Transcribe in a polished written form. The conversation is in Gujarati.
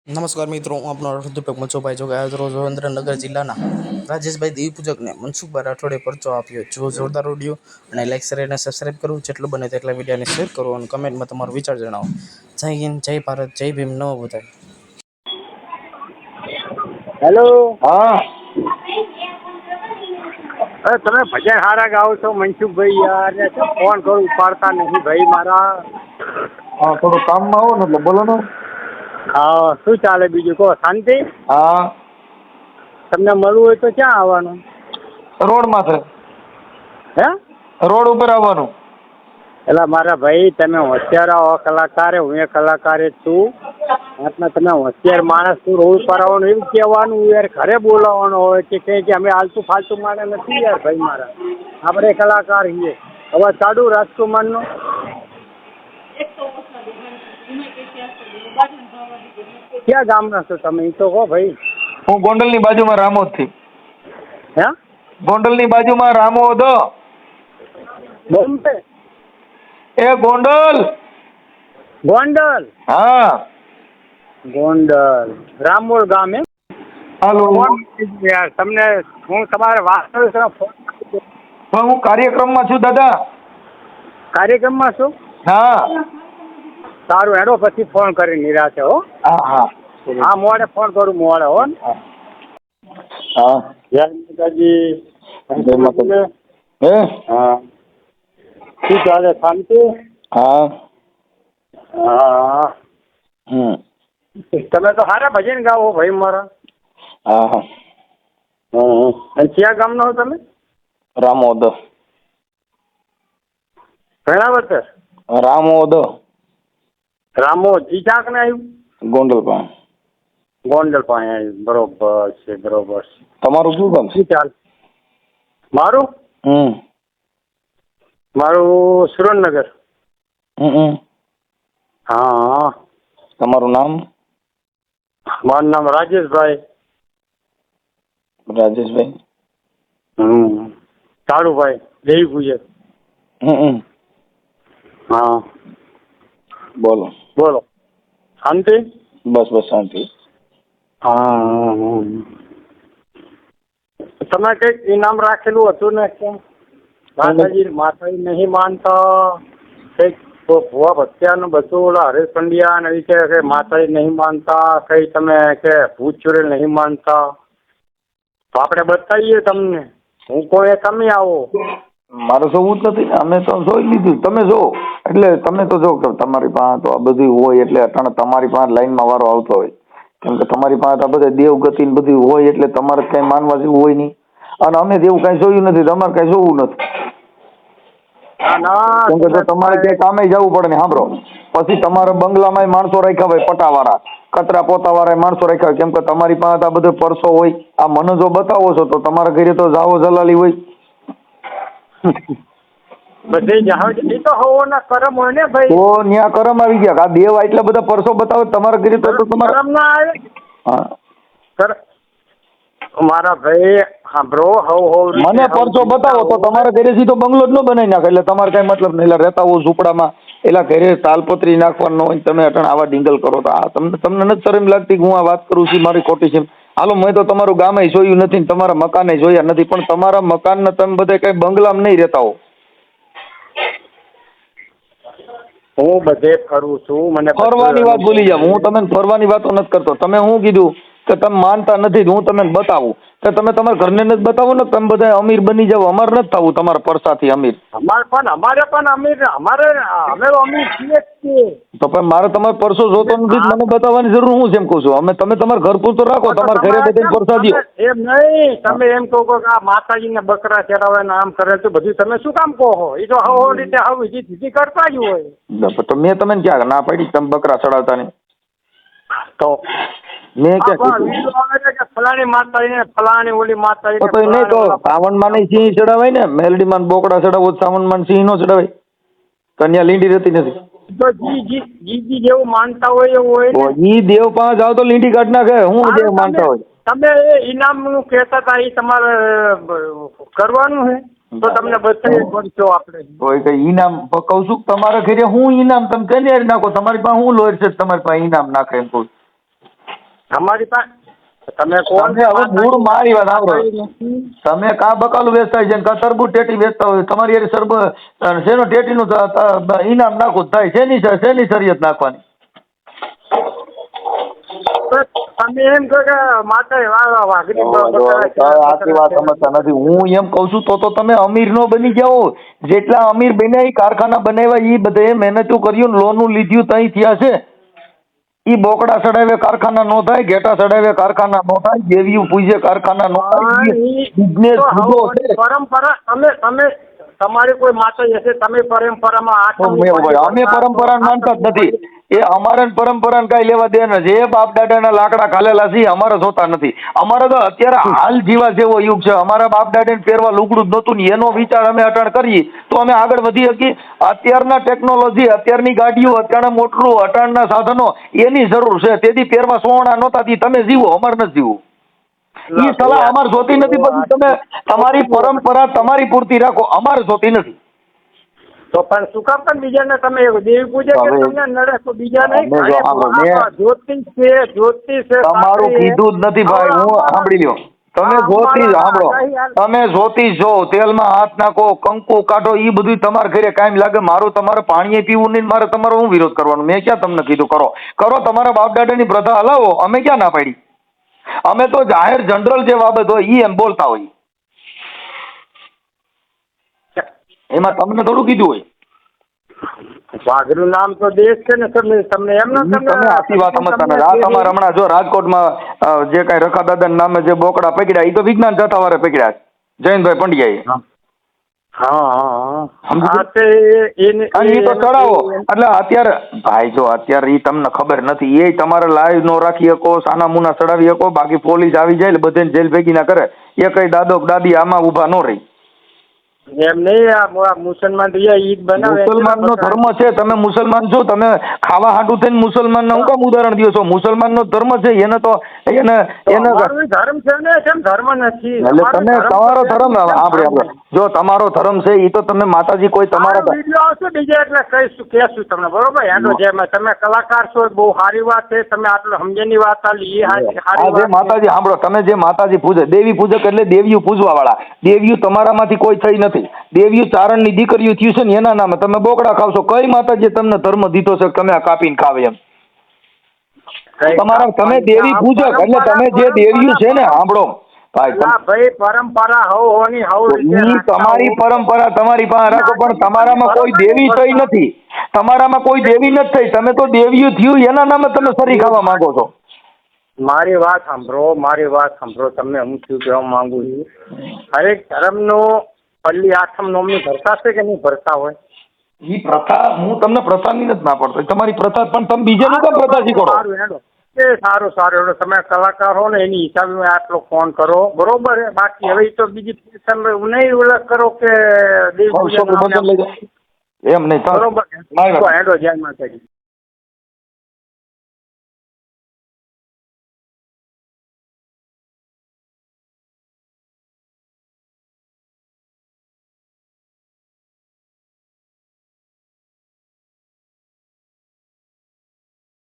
નમસ્કાર મિત્રો, હું આપનો અર્થદીપક મનસુખભાઈ જોગાઈ આજ રોજ સુરેન્દ્રનગર જિલ્લાના રાજેશભાઈ દેવી પૂજકને મનસુખભાઈ રાઠોડે પરચો આપ્યો. જો જોરદાર વિડીયો અને લાઈક શેર અને સબસ્ક્રાઈબ કરવું, જેટલું બને તેટલા વિડીયોને શેર કરો અને કમેન્ટમાં તમારો વિચાર જણાવો. જય હિન્દ, જય ભારત, જય ભીમ, નમો બધાય. હેલો. હા. અરે તમે ભજન હારા ગાઓ છો મનસુખભાઈ? યાર ને શું ફોન કરું, ઉપાડતા નહીં ભાઈ મારા. હા, થોડું કામમાં આવો ને એટલે બોલો ને. હા, શું ચાલે બીજું? કહો, શાંતિ? હા. તમને મળવું હોય તો ક્યાં આવવાનું? રોડમાં છે. હે? રોડ ઉપર આવવાનું. એટલે મારા ભાઈ તમે હોશિયાર આવો કલાકાર, હું એ કલાકાર જ છું. આટલા તમે હોશિયાર માણસ છું, રોડ પર આવવાનું એવું કહેવાનું યાર, ઘરે બોલાવવાનું હોય કે કંઈ કે અમે આલતુ ફાલતુ માણસ નથી યાર ભાઈ મારા. આપણે કલાકાર છીએ. હવે ચાલુ રાજકુમારનો ક્યાં ગામના છો તમે એ તો કહો ભાઈ. હું ગોંડલની બાજુમાં રામોદ થી. હે? ગોંડલની બાજુમાં રામોદ. બોમ્બે? એ ગોંડલ. ગોંડલ? હા. ગોંડલ રામોલ ગામ એમ? હાલો. યાર તમને હું તમારે વાત કરું છું. તો હું કાર્યક્રમમાં છું દાદા. કાર્યક્રમમાં છું? હા. સારું, હેડો પછી ફોન કરી નિરાશે હો. હા હા. હા, મોડે ફોન કરું, મોડે હો. હા. જય માતાજી. હે? હા. શું ચાલે, શાંતિ? હા. હા. તમે તો સારા ભજન ગાઓ ભાઈ મારા. હા હા. અને ક્યાં ગામના હો તમે? રામોદ. ઘણા વર્ષ? રામોદ. રામોદ ઈ ચાક ને આવ્યું? ગોંડલ પાસે. ગોંડલ પાસે આવ્યું. બરોબર છે, બરોબર છે. તમારું શું કામ છે? શું ચાલ? મારું હમ. મારું સુરેન્દ્રનગર. હા. તમારું નામ? મારું નામ રાજેશભાઈ. રાજેશભાઈ. કાળુભાઈ દેવી પૂજક. હા. બોલો. બોલો, શાંતિ? બસ બસ શાંતિ. હા. તમે કંઈક ઇનામ રાખેલું હતું ને કેમ? માતાજી નહીં માનતા કંઈક ભુવા ભત્યાનું બધું ઓલા હરેશ પંડ્યા ને વિશે કે માતાજી નહીં માનતા, કઈ તમે કે ભૂત ચુડેલ નહીં માનતા, તો આપણે બતાવીએ તમને. હું કોઈ તમે આવો. મારે જોવું જ નથી. અમે તો જોઈ લીધું. તમે જો એટલે તમે તો જો કે તમારી પાસે તો આ બધું હોય એટલે અટાણે તમારી પાસે લાઈનમાં વારો આવતો હોય. કેમ કે તમારી પાસે આ બધા દેવગતિ ને બધું હોય એટલે તમારે કઈ માનવા જેવું હોય નહીં. અને અમે જેવું કઈ જોયું નથી, તમારે કઈ જોવું નથી. કેમ કે તમારે ક્યાંય કામે જવું પડે ને. સાંભળો, પછી તમારા બંગલામાં માણસો રાખ્યા હોય, પટાવાળા કચરા પોતાવાળા માણસો રાખ્યા હોય. કેમ કે તમારી પાસે આ બધો પરસો હોય. આ મને જો બતાવો છો તો તમારા ઘરે તો જાવો જલાલી હોય. બધે તો હોવાના કરમ હોય ને ભાઈ. તો ન્યા કરમ આવી ગયા. આ દેવ એટલા બધા પરસો બતાવે તમારા ઘરે તો તમારા કરમ ના આવે. હા. મારા ભાઈ સાંભળો, મને પરસો બતાવો તો તમારા ઘરેથી તો બંગલો જ ન બનાવી નાખે. એટલે તમારે કઈ મતલબ નહીં. એટલે રહેતા હોવ ઝૂંપડામાં, એલા ઘરે તાલપત્રી નાખવાનો હોય, તમે અટણ આવા ડિંગલ કરો તો આ તમને નથી શરમ લાગતી? હું આ વાત કરું છું મારી ખોટી છે? હાલો, મેં તો તમારું ગામે જોયું નથી ને તમારા મકાને જોયા નથી, પણ તમારા મકાનને તમે બધા કઈ બંગલામાં નહીં રહેતા હો. હું બધે ફરું છું. મને ફરવાની વાત ભૂલી જાવ. હું તમને ફરવાની વાતો નથી કરતો. તમે હું કીધું કે તમે માનતા નથી, હું તમને બતાવું કે તમે તમારા ઘરને નથી બતાવો ને. તમે બધા અમીર બની જાવ. અમારે નથી થવું તમારા પરસાથી અમીર. અમારે પણ અમીર અમે અમીર છીએ જ છીએ. તો પણ મારે તમારો પરસો જોતો નથી, મને બતાવવાની જરૂર હું છે એમ કહું છું. અમે તમે તમારા ઘર પૂરતો રાખો, તમારા ઘરે બધા પરસા દો. એમ નહીં, તમે એમ કહો કે આ માતાજીને બકરા ચડાવે ને આમ કરે તો બધું તમે શું કામ કહો? એ તો હવો રીતે હવે જીતી કરતા જ હોય. તો મેં તમને ક્યાં ના પાડી તમે બકરા ચડાવતા નહીં? તો મેં ક્યાં ફલાણી માતાજીને ફલાણી ઓલી માતાજીને તો નહીં તો સાવનમાં નહીં સિંહ ચડાવાય ને? મેલડીમાં બોકડા ચડાવો સાવનમાં સિંહ નો ચડાવાય? કન્યા લીંડી રહેતી નથી. તો જી જેવું માનતા હોય એવું હોય ને. ઈ દેવ પાસે જાવ તો લીંડી કાઢ નાખે. હું દેવ માનતા હોય. તમે એ ઇનામનું કહેતા હતા, એ તમારે કરવાનું છે તો તમને બતાવી પડશો આપણે. કોઈ કઈ ઇનામ કહું છું તમારા ઘરે હું ઇનામ તમે કઈ નાખો? તમારી પાસે હું લોહી છે તમારી પાસે ઇનામ નાખે એમ કહું? અમારી પાસે તમે કોણ તમે હવે મૂળ મારી વાત સાંભળો. તમે કા બકાલું વેચતા હોય છે કા તરબૂચ ટેટી વેચતા હોય તમારી હારે શેનો ટેટીનું ઇનામ નાખવું થાય શેની શરીયત નાખવાની? તમે એમ કહો કે માતા વાઘરી આખી વાત સમજતા નથી. હું એમ કઉ છું તો તમે અમીર નો બની જાઓ. જેટલા અમીર બન્યા એ કારખાના બનાવ્યા એ બધે મહેનતું કર્યું લોનું લીધું તઈ થયા છે. ઈ બોકડા ચડાવે કારખાના નો થાય, ઘેટા ચડાવે કારખાના નો થાય, દેવીઓ પૂજે કારખાના નો થાય. બિઝનેસ જુદો છે. પરંપરા તમે તમારી કોઈ માતા હશે તમે પરંપરામાં અમે પરંપરા માનતા જ નથી. એ અમારા પરંપરાને કઈ લેવા દે ને જે બાપ દાદાના લાકડા ખાલેલા છે અમારે જોતા નથી. અમારે તો અત્યારે હાલ જીવા જેવો યુગ છે. અમારા બાપ દાદાને પહેરવા લુગડું જ નહોતું ને એનો વિચાર અમે અટાણ કરીએ તો અમે આગળ વધી શકીએ. અત્યારના ટેકનોલોજી, અત્યારની ગાડીઓ, અત્યારના મોટરું, અટાણના સાધનો એની જરૂર છે. તેથી પહેરવા સોહણા નહોતા તમે જીવો, અમારે નથી જીવવું. એ સલાહ અમારે જોતી નથી. પછી તમે તમારી પરંપરા તમારી પૂરતી રાખો, અમારે જોતી નથી. તો પણ શું કામ પણ બીજાને તમે દેવી પૂજા કે તમને નડે તો બીજા નહીં જ્યોતિષ છે જ્યોતિષ છે તમારું કીધું જ નથી ભાઈ. હું સાંભળી લ્યો. તમે જ્યોતિષ સાંભળો. તમે જ્યોતિષ જો તેલમાં હાથ નાખો, કંકુ કાઢો, એ બધું તમારે ઘરે કાયમ લાગે. મારું તમારે પાણી પીવું નહીં, મારે તમારો હું વિરોધ કરવાનો? મેં ક્યાં તમને કીધું કરો તમારા બાપ દાદાની પ્રથા હલાવો. અમે ક્યાં ના પાડી? અમે તો જાહેર જનરલ જે બાબત હોય એ એમ બોલતા હોય. એમાં તમને થોડું કીધું હોય. વાઘનું નામ તો દેશ છે ને તમને એમ ના તમે આખી વાત સમજતા નથી. આ તમારે હમણાં જો રાજકોટમાં જે કઈ રખા દાદા નામે જે બોકડા પકડ્યા એ તો વિજ્ઞાન જથ્થાવાળા પકડ્યા જયંતભાઈ પંડ્યાએ. એ તો ચડાવો. એટલે અત્યારે ભાઈ જો અત્યારે એ તમને ખબર નથી. એ તમારે લાઈવ નો રાખી શકો, સાના મુના ચડાવી શકો. બાકી પોલીસ આવી જાય બધે જેલ ભેગી ના કરે. એ કઈ દાદો દાદી આમાં ઉભા ન રહી. એમ નહીં આ મુસલમાન ઈદ બનાવે. મુસલમાન નો ધર્મ છે. તમે મુસલમાન છો, તમે ખાવા હાટું થઈને મુસલમાન હું કામ ઉદાહરણ દો છો? મુસલમાન નો ધર્મ છે એને તો એને ધર્મ છે ને કેમ ધર્મ નથી? એટલે તમે તમારો ધર્મ આપણે જો તમારો ધર્મ છે એ તો તમે માતાજી કોઈ તમારા વિડીયો આવશે બીજે એટલે કહીશું કહેશું તમને બરોબર. હેડો જેમ તમે કલાકાર છો બહુ સારી વાત છે. તમે આટલું સમજેની વાત આલી એ સારી વાત. માતાજી સાંભળો. તમે જે માતાજી પૂજે દેવી પૂજક એટલે દેવીઓ પૂજવા વાળા. દેવીઓ તમારામાંથી કોઈ થઈ નથી. દેવીઓ ચારણની દીકરીઓ થયું છે ને એના નામે તમે બોકડા ખાવશો. કઈ માતાજી તમને ધર્મ દીધો છે તમે આ કાપીને ખાવે એમ? તમારા તમે દેવી પૂજક એટલે તમે જે દેવીઓ છે ને સાંભળો ભાઈ પરંપરા હોની તમારી પરંપરા તમારી પાસે રાખો પણ તમારામાં કોઈ દેવી થઈ નથી. તમારામાં કોઈ દેવી નથી થઈ. તમે તો દેવીઓ થયું એના નામે તમે સરી ખાવા માંગો છો. મારી વાત સાંભળો તમને હું શું કહેવા માંગુ છું. હરેક ધર્મનો પલ્લી આઠમ નોમની ભરતા છે કે નહીં ભરતા હોય? એ પ્રથા હું તમને પ્રથાની નથી ના પડતો. તમારી પ્રથા પણ તમે બીજાનું કેમ પ્રથા શીખવાડો? સારું તમે કલાકાર હો ને એની હિસાબે આટલો ફોન કરો બરોબર. બાકી હવે તો બીજી નહીં ઉલ્લેખ કરો કે એમ નહીં બરોબર. હેડો જય માતાજી.